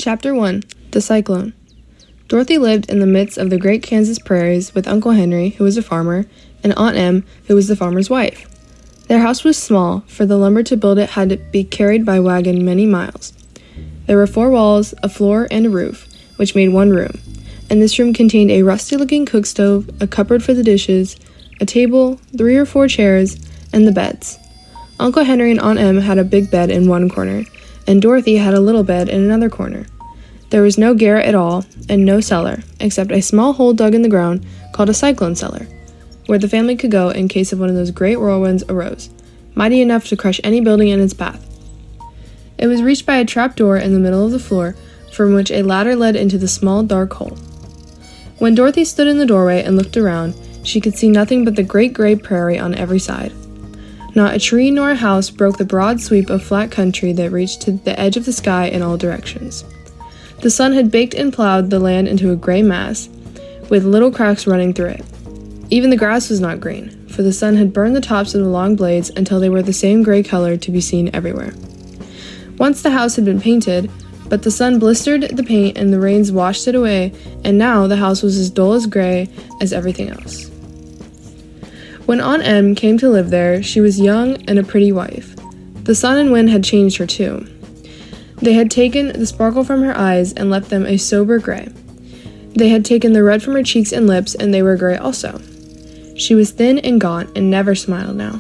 Chapter 1. The Cyclone. Dorothy lived in the midst of the great Kansas prairies with Uncle Henry, who was a farmer, and Aunt Em, who was the farmer's wife. Their house was small, for the lumber to build it had to be carried by wagon many miles. There were 4 walls, a floor, and a roof, which made one room, and this room contained a rusty-looking cook stove, a cupboard for the dishes, a table, 3 or 4 chairs, and the beds. Uncle Henry and Aunt Em had a big bed in one corner, and Dorothy had a little bed in another corner. There was no garret at all, and no cellar, except a small hole dug in the ground called a cyclone cellar, where the family could go in case of one of those great whirlwinds arose, mighty enough to crush any building in its path. It was reached by a trap door in the middle of the floor, from which a ladder led into the small dark hole. When Dorothy stood in the doorway and looked around, she could see nothing but the great gray prairie on every side. Not a tree nor a house broke the broad sweep of flat country that reached to the edge of the sky in all directions. The sun had baked and plowed the land into a gray mass, with little cracks running through it. Even the grass was not green, for the sun had burned the tops of the long blades until they were the same gray color to be seen everywhere. Once the house had been painted, but the sun blistered the paint and the rains washed it away, and now the house was as dull as gray as everything else. When Aunt Em came to live there, she was young and a pretty wife. The sun and wind had changed her too. They had taken the sparkle from her eyes and left them a sober gray. They had taken the red from her cheeks and lips, and they were gray also. She was thin and gaunt and never smiled now.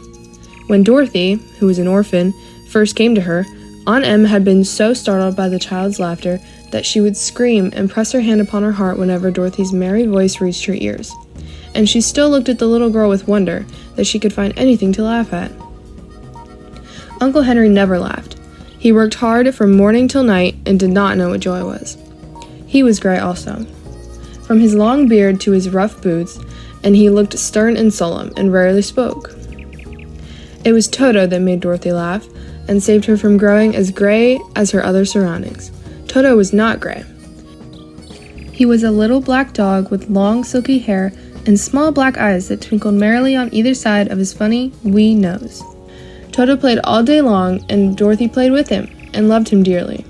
When Dorothy, who was an orphan, first came to her, Aunt Em had been so startled by the child's laughter that she would scream and press her hand upon her heart whenever Dorothy's merry voice reached her ears. And she still looked at the little girl with wonder that she could find anything to laugh at. Uncle Henry never laughed. He worked hard from morning till night and did not know what joy was. He was gray also, from his long beard to his rough boots, and he looked stern and solemn and rarely spoke. It was Toto that made Dorothy laugh and saved her from growing as gray as her other surroundings. Toto was not gray. He was a little black dog with long silky hair and small black eyes that twinkled merrily on either side of his funny, wee nose. Toto played all day long, and Dorothy played with him and loved him dearly.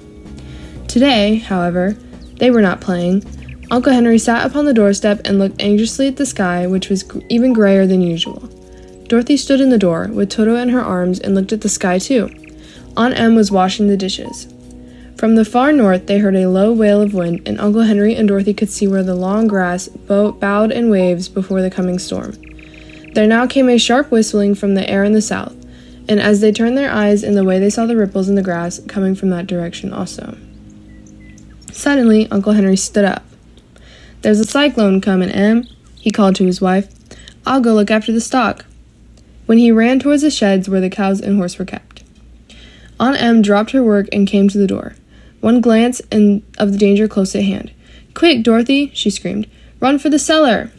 Today, however, they were not playing. Uncle Henry sat upon the doorstep and looked anxiously at the sky, which was even grayer than usual. Dorothy stood in the door, with Toto in her arms, and looked at the sky too. Aunt Em was washing the dishes. From the far north they heard a low wail of wind, and Uncle Henry and Dorothy could see where the long grass bowed in waves before the coming storm. There now came a sharp whistling from the air in the south, and as they turned their eyes in the way they saw the ripples in the grass coming from that direction also. Suddenly, Uncle Henry stood up. "There's a cyclone coming, Em," he called to his wife. "I'll go look after the stock," when he ran towards the sheds where the cows and horse were kept. Aunt Em dropped her work and came to the door. One glance of the danger close at hand. "Quick, Dorothy!" she screamed. "Run for the cellar!"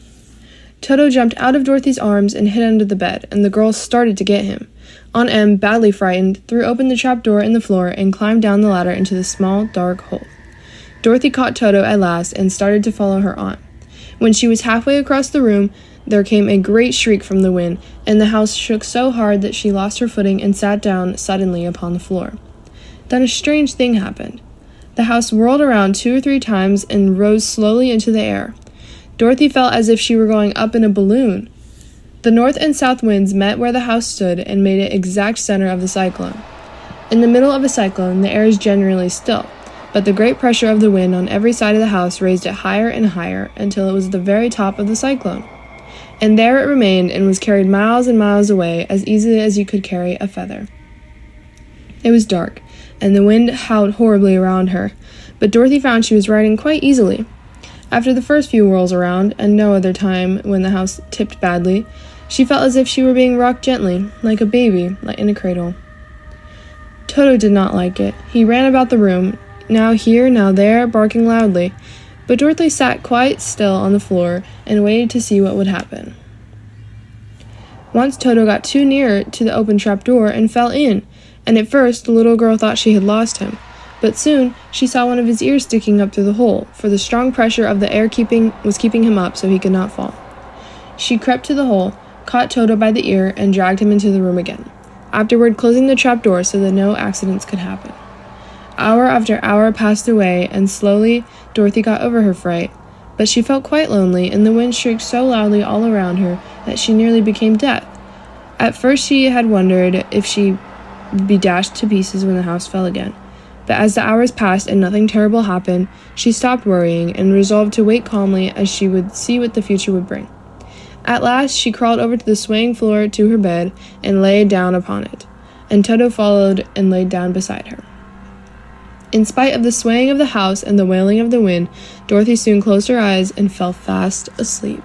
Toto jumped out of Dorothy's arms and hid under the bed, and the girls started to get him. Aunt Em, badly frightened, threw open the trap door in the floor and climbed down the ladder into the small, dark hole. Dorothy caught Toto at last and started to follow her aunt. When she was halfway across the room, there came a great shriek from the wind, and the house shook so hard that she lost her footing and sat down suddenly upon the floor. Then a strange thing happened. The house whirled around 2 or 3 times and rose slowly into the air. Dorothy felt as if she were going up in a balloon. The north and south winds met where the house stood and made it exact center of the cyclone. In the middle of a cyclone, the air is generally still, but the great pressure of the wind on every side of the house raised it higher and higher until it was at the very top of the cyclone. And there it remained and was carried miles and miles away as easily as you could carry a feather. It was dark, and the wind howled horribly around her, but Dorothy found she was riding quite easily. After the first few whirls around, and no other time when the house tipped badly, she felt as if she were being rocked gently, like a baby in a cradle. Toto did not like it. He ran about the room, now here, now there, barking loudly, but Dorothy sat quite still on the floor and waited to see what would happen. Once Toto got too near to the open trap door and fell in, and at first the little girl thought she had lost him, but soon she saw one of his ears sticking up through the hole, for the strong pressure of the air was keeping him up so he could not fall. She crept to the hole, caught Toto by the ear, and dragged him into the room again, afterward closing the trap door so that no accidents could happen. Hour after hour passed away, and slowly Dorothy got over her fright. But she felt quite lonely, and the wind shrieked so loudly all around her that she nearly became deaf. At first she had wondered if she would be dashed to pieces when the house fell again. But as the hours passed and nothing terrible happened, she stopped worrying and resolved to wait calmly as she would see what the future would bring. At last she crawled over to the swaying floor to her bed and lay down upon it, and Toto followed and laid down beside her. In spite of the swaying of the house and the wailing of the wind, Dorothy soon closed her eyes and fell fast asleep.